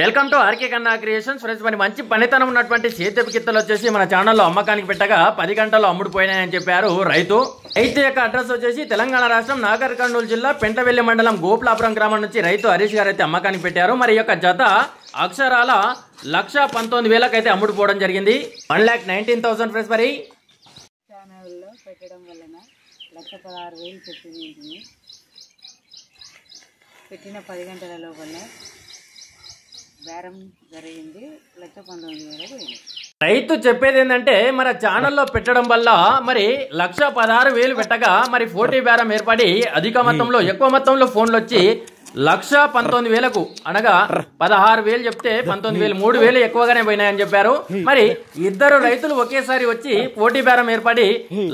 Welcome to RK కన్నా creations friends. మరి మంచి పనితనం ఉన్నటువంటి సేద్యపు గిత్తలు వచ్చేసి మన ఛానల్లో అమ్మకానికి పెట్టగా 10 గంటల్లో అమ్ముడుపోయినాయని చెప్పారు రైతు. రైతు యొక్క అడ్రస్ వచ్చేసి తెలంగాణ రాష్ట్రం నాగర్ కర్నూలు జిల్లా పెంటవెల్లి మండలం గోపులాపురం గ్రామం నుంచి రైతు హరీష్ గారు అయితే అమ్మకానికి పెట్టారు. మరి యొక్క జత అక్షరాల 1,19,000 అయితే అమ్ముడుపోవడం జరిగింది. 1,19,000 ఫ్రెండ్స్. మరి ఛానల్లో పెట్టడం వలన 1,16,000 పెట్టిన 10 గంటల లోపల బేరం జరిగింది. 1,19,000 పోయింది. రైతు చెప్పేది ఏంటంటే మన ఛానల్లో పెట్టడం వల్ల మరి 1,16,000 పెట్టగా మరి 40 బేరం ఏర్పడి అధిక మొత్తంలో ఎక్కువ మొత్తంలో ఫోన్లు వచ్చి 1,19,000 అనగా 16,000 చెప్తే 19,000 3,000 ఎక్కువగానే పోయినాయని చెప్పారు. మరి ఇద్దరు రైతులు ఒకేసారి వచ్చి 40 బేరం ఏర్పడి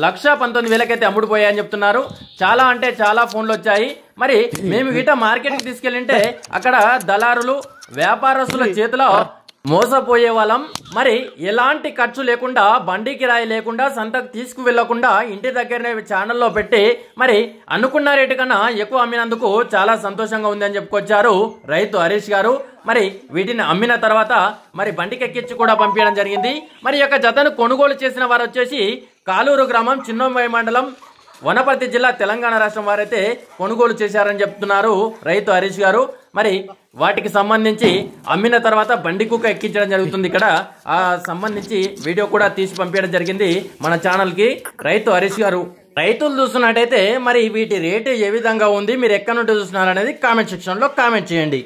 1,19,000 అయితే అమ్ముడుపోయాయని చెప్తున్నారు. చాలా అంటే చాలా ఫోన్లు వచ్చాయి. మరి మేము గిట మార్కెట్కి తీసుకెళ్ళింటే అక్కడ దళారులు వ్యాపారస్తుల చేతిలో మోసపోయే వాళ్ళం. మరి ఎలాంటి ఖర్చు లేకుండా బండి కిరాయి లేకుండా సంతకు తీసుకువెళ్లకుండా ఇంటి దగ్గరనే ఛానల్లో పెట్టి మరి అనుకున్న రేటు కన్నా ఎక్కువ అమ్మినందుకు చాలా సంతోషంగా ఉందని చెప్పుకొచ్చారు రైతు హరీష్ గారు. మరి వీటిని అమ్మిన తర్వాత మరి బండికి ఎక్కించి కూడా పంపించడం జరిగింది. మరి యొక్క జతను కొనుగోలు చేసిన వారు వచ్చేసి కాలూరు గ్రామం చిన్నోంబాయి మండలం వనపర్తి జిల్లా తెలంగాణ రాష్ట్రం వారైతే కొనుగోలు చేశారని చెప్తున్నారు రైతు హరీష్ గారు. మరి వాటికి సంబంధించి అమ్మిన తర్వాత బండి కుక్క ఎక్కించడం జరుగుతుంది. ఇక్కడ ఆ సంబంధించి వీడియో కూడా తీసి పంపించడం జరిగింది మన ఛానల్ కి రైతు హరీష్ గారు. రైతులు చూస్తున్నట్టయితే మరి వీటి రేటు ఏ విధంగా ఉంది, మీరు ఎక్కడి నుండి చూస్తున్నారు అనేది కామెంట్ సెక్షన్ లో కామెంట్ చేయండి.